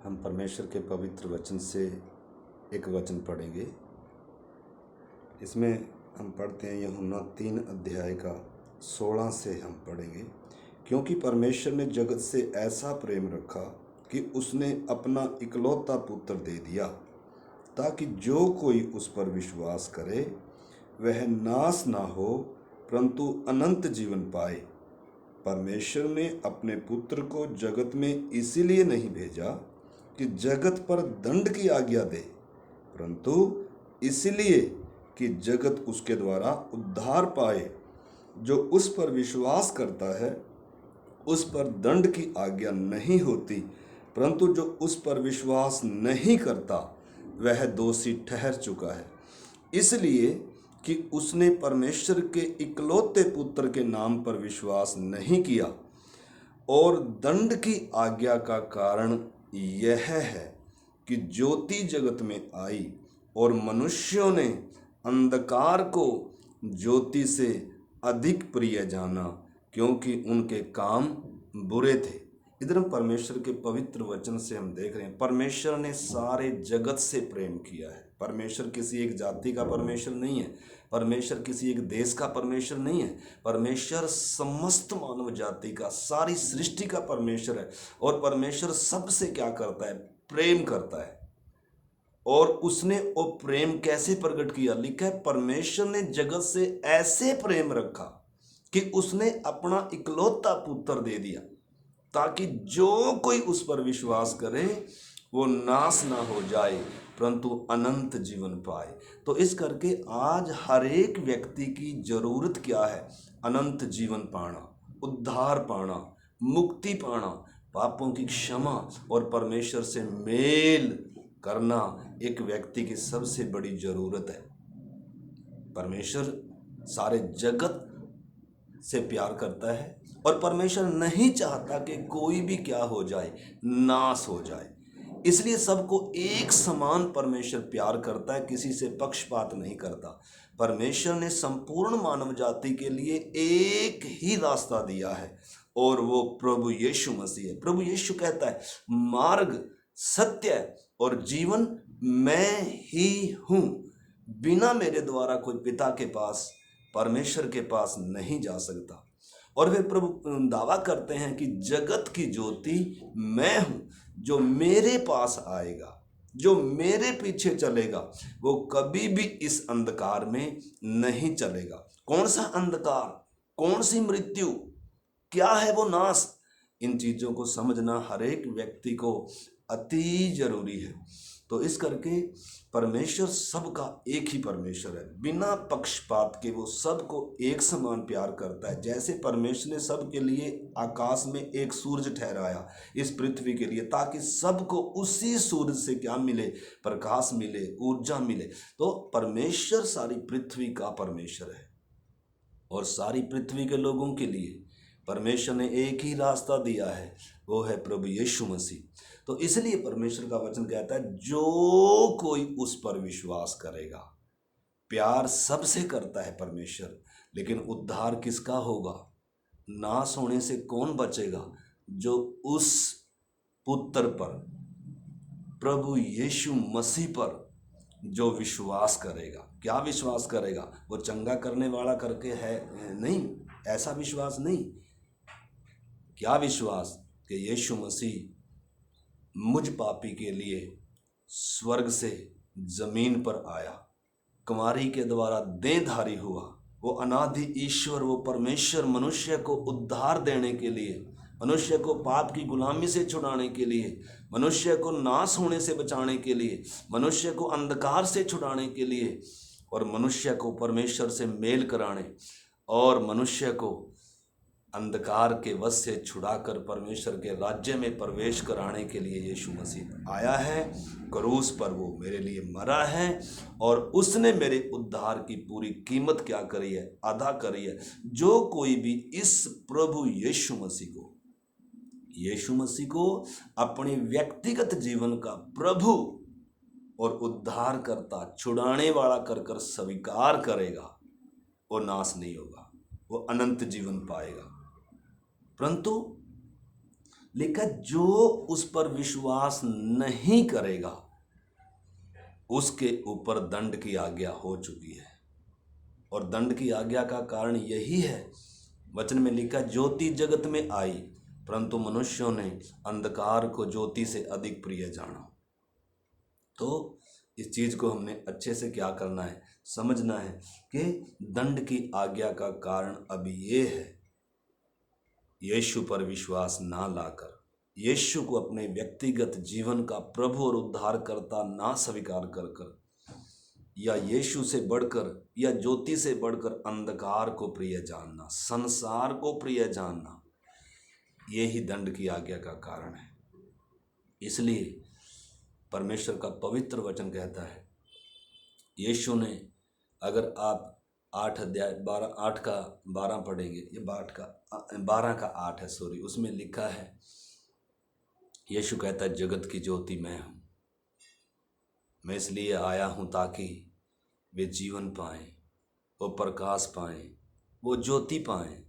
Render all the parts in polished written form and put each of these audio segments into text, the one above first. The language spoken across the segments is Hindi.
हम परमेश्वर के पवित्र वचन से एक वचन पढ़ेंगे। इसमें हम पढ़ते हैं यूहन्ना 3 अध्याय का 16 से हम पढ़ेंगे। क्योंकि परमेश्वर ने जगत से ऐसा प्रेम रखा कि उसने अपना इकलौता पुत्र दे दिया, ताकि जो कोई उस पर विश्वास करे वह नाश ना हो परंतु अनंत जीवन पाए। परमेश्वर ने अपने पुत्र को जगत में इसीलिए नहीं भेजा कि जगत पर दंड की आज्ञा दे, परंतु इसलिए कि जगत उसके द्वारा उद्धार पाए। जो उस पर विश्वास करता है उस पर दंड की आज्ञा नहीं होती, परंतु जो उस पर विश्वास नहीं करता वह दोषी ठहर चुका है, इसलिए कि उसने परमेश्वर के इकलौते पुत्र के नाम पर विश्वास नहीं किया। और दंड की आज्ञा का कारण यह है कि ज्योति जगत में आई और मनुष्यों ने अंधकार को ज्योति से अधिक प्रिय जाना, क्योंकि उनके काम बुरे थे। इधर हम परमेश्वर के पवित्र वचन से हम देख रहे हैं, परमेश्वर ने सारे जगत से प्रेम किया है। परमेश्वर किसी एक जाति का परमेश्वर नहीं है, परमेश्वर किसी एक देश का परमेश्वर नहीं है, परमेश्वर समस्त मानव जाति का, सारी सृष्टि का परमेश्वर है। और परमेश्वर सबसे क्या करता है? प्रेम करता है। और उसने वो प्रेम कैसे प्रकट किया? लिखा है परमेश्वर ने जगत से ऐसे प्रेम रखा कि उसने अपना इकलौता पुत्र दे दिया, ताकि जो कोई उस पर विश्वास करे वो नाश ना हो जाए परंतु अनंत जीवन पाए। तो इस करके आज हर एक व्यक्ति की जरूरत क्या है? अनंत जीवन पाना, उद्धार पाना, मुक्ति पाना, पापों की क्षमा और परमेश्वर से मेल करना एक व्यक्ति की सबसे बड़ी जरूरत है। परमेश्वर सारे जगत से प्यार करता है और परमेश्वर नहीं चाहता कि कोई भी क्या हो जाए, नाश हो जाए। इसलिए सबको एक समान परमेश्वर प्यार करता है, किसी से पक्षपात नहीं करता। परमेश्वर ने संपूर्ण मानव जाति के लिए एक ही रास्ता दिया है और वो प्रभु यीशु मसीह है। प्रभु यीशु कहता है, मार्ग, सत्य और जीवन मैं ही हूं, बिना मेरे द्वारा कोई पिता के पास, परमेश्वर के पास नहीं जा सकता। और वे प्रभु दावा करते हैं कि जगत की ज्योति मैं हूं, जो मेरे पास आएगा, जो मेरे पीछे चलेगा, वो कभी भी इस अंधकार में नहीं चलेगा। कौन सा अंधकार, कौन सी मृत्यु, क्या है वो नाश? इन चीजों को समझना हर एक व्यक्ति को अति जरूरी है। तो इस करके परमेश्वर सबका एक ही परमेश्वर है, बिना पक्षपात के वो सबको एक समान प्यार करता है। जैसे परमेश्वर ने सबके लिए आकाश में एक सूरज ठहराया इस पृथ्वी के लिए, ताकि सबको उसी सूरज से क्या मिले? प्रकाश मिले, ऊर्जा मिले। तो परमेश्वर सारी पृथ्वी का परमेश्वर है और सारी पृथ्वी के लोगों के लिए परमेश्वर ने एक ही रास्ता दिया है, वो है प्रभु यीशु मसीह। तो इसलिए परमेश्वर का वचन कहता है, जो कोई उस पर विश्वास करेगा। प्यार सबसे करता है परमेश्वर, लेकिन उद्धार किसका होगा? नाश होने से कौन बचेगा? जो उस पुत्र पर, प्रभु यीशु मसीह पर जो विश्वास करेगा। क्या विश्वास करेगा? वो चंगा करने वाला करके है नहीं, ऐसा विश्वास नहीं। क्या विश्वास? कि यीशु मसीह मुझ पापी के लिए स्वर्ग से जमीन पर आया, कुमारी के द्वारा देहधारी हुआ। वो अनादि ईश्वर, वो परमेश्वर मनुष्य को उद्धार देने के लिए, मनुष्य को पाप की गुलामी से छुड़ाने के लिए, मनुष्य को नाश होने से बचाने के लिए, मनुष्य को अंधकार से छुड़ाने के लिए और मनुष्य को परमेश्वर से मेल कराने और मनुष्य को अंधकार के वश से छुड़ाकर परमेश्वर के राज्य में प्रवेश कराने के लिए यीशु मसीह आया है। क्रूस पर वो मेरे लिए मरा है और उसने मेरे उद्धार की पूरी कीमत क्या करी है? अदा करी है। जो कोई भी इस प्रभु यीशु मसीह को अपने व्यक्तिगत जीवन का प्रभु और उद्धार करता, छुड़ाने वाला कर कर स्वीकार करेगा, वो नाश नहीं होगा, वो अनंत जीवन पाएगा। परंतु लिखा जो उस पर विश्वास नहीं करेगा उसके ऊपर दंड की आज्ञा हो चुकी है। और दंड की आज्ञा का कारण यही है, वचन में लिखा ज्योति जगत में आई परंतु मनुष्यों ने अंधकार को ज्योति से अधिक प्रिय जाना। तो इस चीज को हमने अच्छे से क्या करना है, समझना है कि दंड की आज्ञा का कारण अभी ये है, यीशु पर विश्वास ना लाकर, यीशु को अपने व्यक्तिगत जीवन का प्रभु और उद्धारकर्ता ना स्वीकार कर कर, या यीशु से बढ़कर या ज्योति से बढ़कर अंधकार को प्रिय जानना, संसार को प्रिय जानना, यही दंड की आज्ञा का कारण है। इसलिए परमेश्वर का पवित्र वचन कहता है, यीशु ने, अगर आप 8 का 12 पढ़ेंगे, ये 12 का 8 है, सॉरी, उसमें लिखा है, यीशु कहता है जगत की ज्योति मैं हूँ, मैं इसलिए आया हूँ ताकि वे जीवन पाएं, वो प्रकाश पाएं, वो ज्योति पाएं।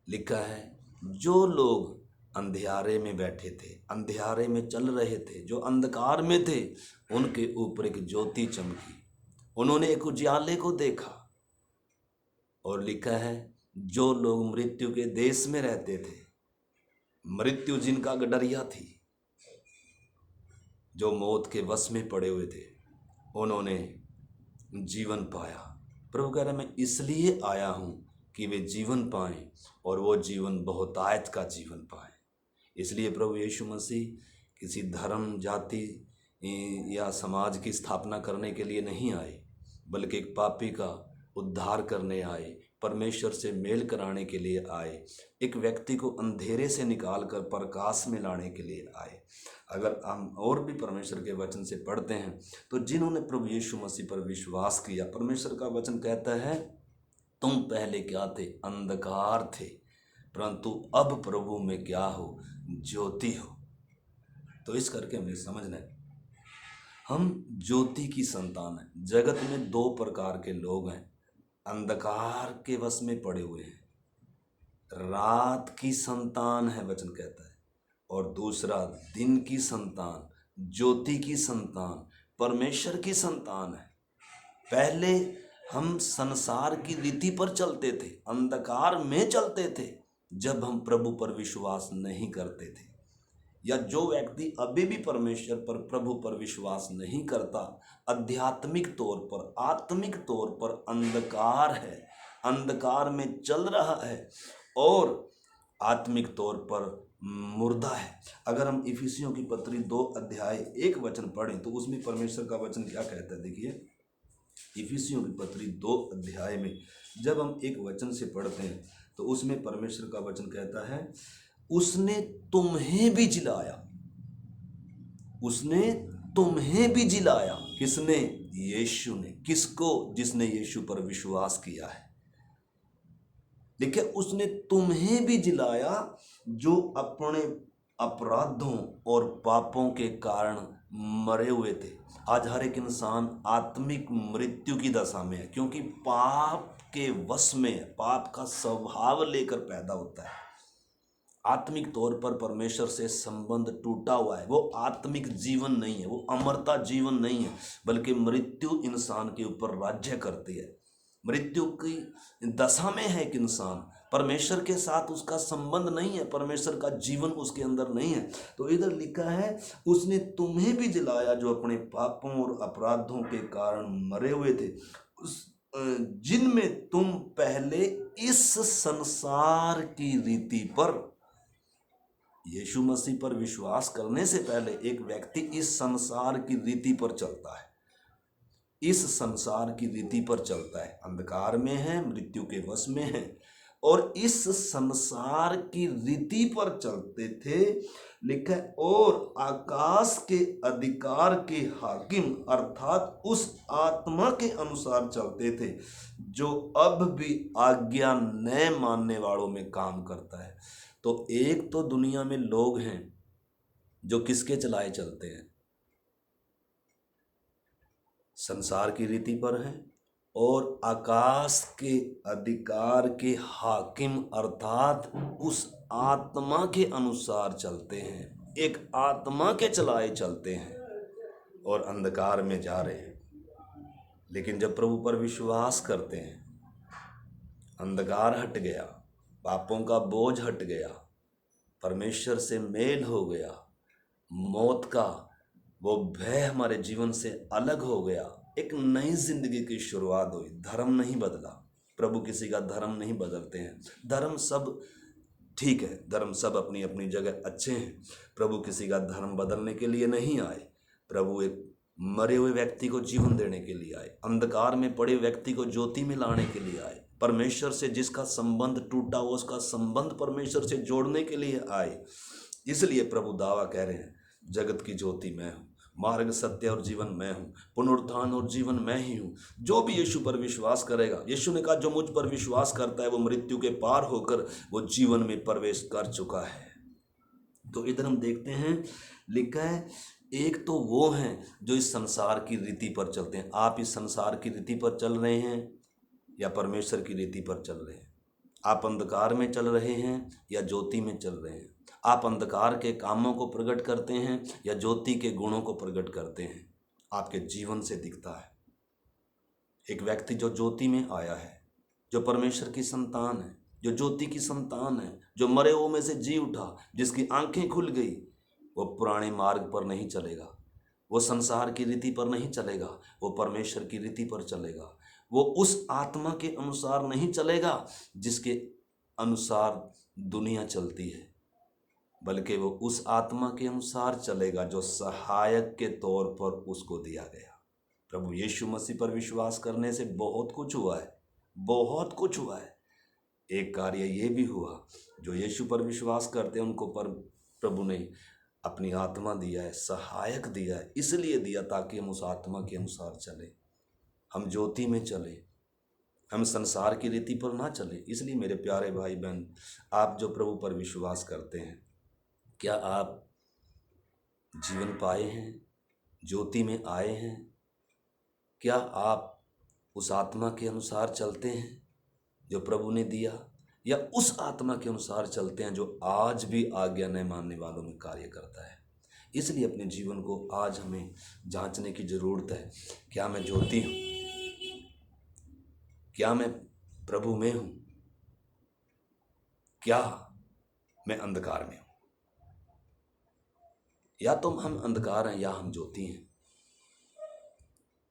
लिखा है जो लोग अंधियारे में बैठे थे, अंधियारे में चल रहे थे, जो अंधकार में थे, उनके ऊपर एक ज्योति चमकी, उन्होंने एक उजियाले को देखा। और लिखा है जो लोग मृत्यु के देश में रहते थे, मृत्यु जिनका गडरिया थी, जो मौत के वश में पड़े हुए थे, उन्होंने जीवन पाया। प्रभु कह रहा है मैं इसलिए आया हूं कि वे जीवन पाएं और वो जीवन बहुतायत का जीवन पाएं। इसलिए प्रभु यीशु मसीह किसी धर्म, जाति या समाज की स्थापना करने के लिए नहीं आए, बल्कि एक पापी का उद्धार करने आए, परमेश्वर से मेल कराने के लिए आए, एक व्यक्ति को अंधेरे से निकाल कर प्रकाश में लाने के लिए आए। अगर हम और भी परमेश्वर के वचन से पढ़ते हैं तो जिन्होंने प्रभु यीशु मसीह पर विश्वास किया, परमेश्वर का वचन कहता है तुम पहले क्या थे, अंधकार थे, परंतु अब प्रभु में क्या हो, ज्योति हो। तो इस करके हमें समझना है हम ज्योति की संतान हैं। जगत में 2 प्रकार के लोग हैं, अंधकार के वश में पड़े हुए हैं, रात की संतान है वचन कहता है, और दूसरा दिन की संतान, ज्योति की संतान, परमेश्वर की संतान है। पहले हम संसार की रीति पर चलते थे, अंधकार में चलते थे, जब हम प्रभु पर विश्वास नहीं करते थे। या जो व्यक्ति अभी भी परमेश्वर पर, प्रभु पर विश्वास नहीं करता, आध्यात्मिक तौर पर, आत्मिक तौर पर अंधकार है, अंधकार में चल रहा है और आत्मिक तौर पर मुर्दा है। अगर हम इफिसियों की पत्री 2 अध्याय 1 वचन पढ़ें तो उसमें परमेश्वर का वचन क्या कहता है, देखिए इफिसियों की पत्री 2 अध्याय में जब हम एक वचन से पढ़ते हैं तो उसमें परमेश्वर का वचन कहता है उसने तुम्हें भी जिलाया, उसने तुम्हें भी जिलाया। किसने? यीशु ने। किसको? जिसने यीशु पर विश्वास किया है। देखिए उसने तुम्हें भी जिलाया जो अपने अपराधों और पापों के कारण मरे हुए थे। आज हर एक इंसान आत्मिक मृत्यु की दशा में है, क्योंकि पाप के वश में, पाप का स्वभाव लेकर पैदा होता है। आत्मिक तौर पर परमेश्वर से संबंध टूटा हुआ है। वो आत्मिक जीवन नहीं है, वो अमरता जीवन नहीं है, बल्कि मृत्यु इंसान के ऊपर राज्य करती है। मृत्यु की दशा में है एक इंसान, परमेश्वर के साथ उसका संबंध नहीं है, परमेश्वर का जीवन उसके अंदर नहीं है। तो इधर लिखा है उसने तुम्हें भी जिलाया जो अपने पापों और अपराधों के कारण मरे हुए थे, जिनमें तुम पहले इस संसार की रीति पर, यीशु मसीह पर विश्वास करने से पहले एक व्यक्ति इस संसार की रीति पर चलता है, इस संसार की रीति पर चलता है, अंधकार में है, मृत्यु के वश में है और इस संसार की रीति पर चलते थे। लिखा है और आकाश के अधिकार के हाकिम अर्थात उस आत्मा के अनुसार चलते थे जो अब भी आज्ञा न मानने वालों में काम करता है। तो एक तो दुनिया में लोग हैं जो किसके चलाए चलते हैं, संसार की रीति पर हैं, और आकाश के अधिकार के हाकिम अर्थात उस आत्मा के अनुसार चलते हैं, एक आत्मा के चलाए चलते हैं और अंधकार में जा रहे हैं। लेकिन जब प्रभु पर विश्वास करते हैं, अंधकार हट गया, पापों का बोझ हट गया, परमेश्वर से मेल हो गया, मौत का वो भय हमारे जीवन से अलग हो गया, एक नई जिंदगी की शुरुआत हुई। धर्म नहीं बदला, प्रभु किसी का धर्म नहीं बदलते हैं। धर्म सब ठीक है, धर्म सब अपनी अपनी जगह अच्छे हैं। प्रभु किसी का धर्म बदलने के लिए नहीं आए। प्रभु एक मरे हुए व्यक्ति को जीवन देने के लिए आए, अंधकार में पड़े व्यक्ति को ज्योति में लाने के लिए आए, परमेश्वर से जिसका संबंध टूटा हो उसका संबंध परमेश्वर से जोड़ने के लिए आए। इसलिए प्रभु दावा कह रहे हैं, जगत की ज्योति मैं हूँ, मार्ग सत्य और जीवन मैं हूँ, पुनरुत्थान और जीवन मैं ही हूँ। जो भी यीशु पर विश्वास करेगा, यीशु ने कहा जो मुझ पर विश्वास करता है वो मृत्यु के पार होकर वो जीवन में प्रवेश कर चुका है। तो इधर हम देखते हैं, लिखा है एक तो वो हैं जो इस संसार की रीति पर चलते हैं। आप इस संसार की रीति पर चल रहे हैं या परमेश्वर की रीति पर चल रहे हैं? आप अंधकार में चल रहे हैं या ज्योति में चल रहे हैं? आप अंधकार के कामों को प्रकट करते हैं या ज्योति के गुणों को प्रकट करते हैं? आपके जीवन से दिखता है। एक व्यक्ति जो ज्योति में आया है, जो परमेश्वर की संतान है, जो ज्योति की संतान है, जो मरे हुओं में से जी उठा, जिसकी आंखें खुल गई, वो पुराने मार्ग पर नहीं चलेगा, वो संसार की रीति पर नहीं चलेगा, वो परमेश्वर की रीति पर चलेगा। वो उस आत्मा के अनुसार नहीं चलेगा जिसके अनुसार दुनिया चलती है, बल्कि वो उस आत्मा के अनुसार चलेगा जो सहायक के तौर पर उसको दिया गया। प्रभु यीशु मसीह पर विश्वास करने से बहुत कुछ हुआ है, बहुत कुछ हुआ है। एक कार्य ये भी हुआ, जो यीशु पर विश्वास करते हैं उनको पर प्रभु ने अपनी आत्मा दिया है, सहायक दिया है। इसलिए दिया ताकि हम उस आत्मा के अनुसार चले, हम ज्योति में चले, हम संसार की रीति पर ना चले। इसलिए मेरे प्यारे भाई बहन, आप जो प्रभु पर विश्वास करते हैं, क्या आप जीवन पाए हैं, ज्योति में आए हैं? क्या आप उस आत्मा के अनुसार चलते हैं जो प्रभु ने दिया, या उस आत्मा के अनुसार चलते हैं जो आज भी आज्ञा न मानने वालों में कार्य करता है? इसलिए अपने जीवन को आज हमें जांचने की जरूरत है। क्या मैं ज्योति हूँ? क्या मैं प्रभु में हूँ? क्या मैं अंधकार में हूँ? या तो हम अंधकार हैं या हम ज्योति हैं।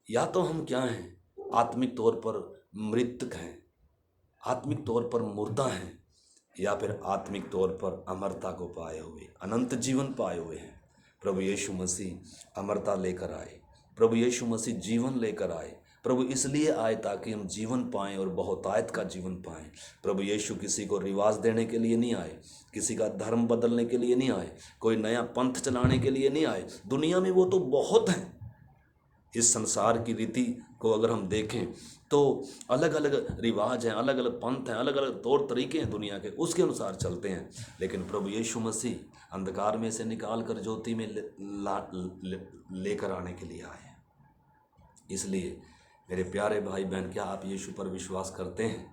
या तो हम क्या हैं? आत्मिक तौर पर मृतक हैं, आत्मिक तौर पर मुर्दा हैं, या फिर आत्मिक तौर पर अमरता को पाए हुए, अनंत जीवन पाए हुए हैं। प्रभु यीशु मसीह अमरता लेकर आए, प्रभु यीशु मसीह जीवन लेकर आए। प्रभु इसलिए आए ताकि हम जीवन पाएं और बहुतायत का जीवन पाएं। प्रभु यीशु किसी को रिवाज देने के लिए नहीं आए, किसी का धर्म बदलने के लिए नहीं आए, कोई नया पंथ चलाने के लिए नहीं आए। दुनिया में वो तो बहुत हैं। इस संसार की रीति को अगर हम देखें तो अलग अलग रिवाज हैं, अलग अलग पंथ हैं, अलग अलग तौर तरीके हैं दुनिया के, उसके अनुसार चलते हैं। लेकिन प्रभु यीशु मसीह अंधकार में से निकाल कर ज्योति में लेकर आने के लिए आए। इसलिए मेरे प्यारे भाई बहन, क्या आप यीशु पर विश्वास करते हैं?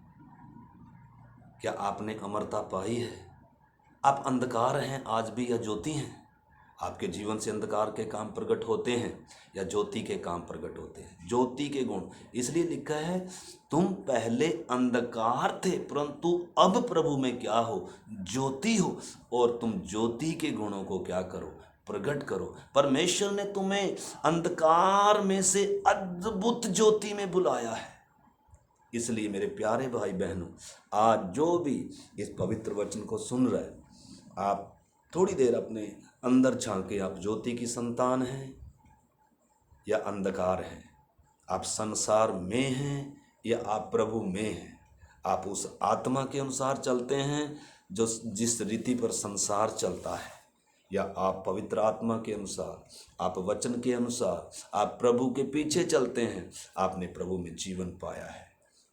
क्या आपने अमरता पाई है? आप अंधकार हैं आज भी या ज्योति हैं? आपके जीवन से अंधकार के काम प्रकट होते हैं या ज्योति के काम प्रकट होते हैं? ज्योति के गुण, इसलिए लिखा है तुम पहले अंधकार थे परंतु अब प्रभु में क्या हो? ज्योति हो। और तुम ज्योति के गुणों को क्या करो? प्रकट करो। परमेश्वर ने तुम्हें अंधकार में से अद्भुत ज्योति में बुलाया है। इसलिए मेरे प्यारे भाई बहनों, आज जो भी इस पवित्र वचन को सुन रहे हैं, आप थोड़ी देर अपने अंदर झांके। आप ज्योति की संतान हैं या अंधकार हैं? आप संसार में हैं या आप प्रभु में हैं? आप उस आत्मा के अनुसार चलते हैं जो जिस रीति पर संसार चलता है, या आप पवित्र आत्मा के अनुसार, आप वचन के अनुसार, आप प्रभु के पीछे चलते हैं? आपने प्रभु में जीवन पाया है।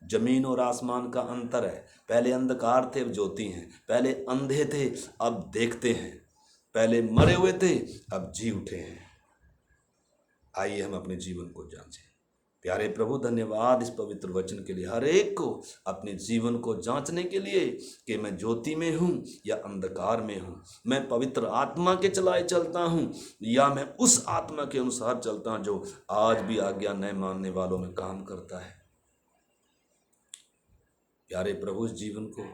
जमीन और आसमान का अंतर है। पहले अंधकार थे, अब ज्योति हैं। पहले अंधे थे, अब देखते हैं। पहले मरे हुए थे, अब जी उठे हैं। आइए हम अपने जीवन को जांचें। प्यारे प्रभु, धन्यवाद इस पवित्र वचन के लिए, हर एक को अपने जीवन को जांचने के लिए कि मैं ज्योति में हूँ या अंधकार में हूँ, मैं पवित्र आत्मा के चलाए चलता हूँ या मैं उस आत्मा के अनुसार चलता हूँ जो आज भी आज्ञा न मानने वालों में काम करता है। प्यारे प्रभु, इस जीवन को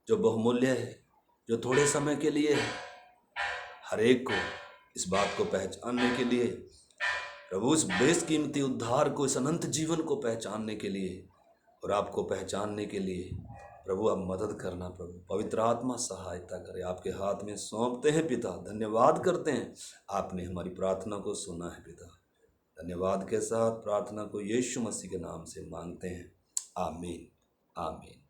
जो बहुमूल्य है, जो थोड़े समय के लिए है, हर एक को इस बात को पहचानने के लिए प्रभु, इस बेशकीमती उद्धार को, इस अनंत जीवन को पहचानने के लिए और आपको पहचानने के लिए प्रभु आप मदद करना। प्रभु पवित्र आत्मा सहायता करे, आपके हाथ में सौंपते हैं पिता। धन्यवाद करते हैं, आपने हमारी प्रार्थना को सुना है पिता। धन्यवाद के साथ प्रार्थना को यीशु मसीह के नाम से मांगते हैं, आमीन आमीन।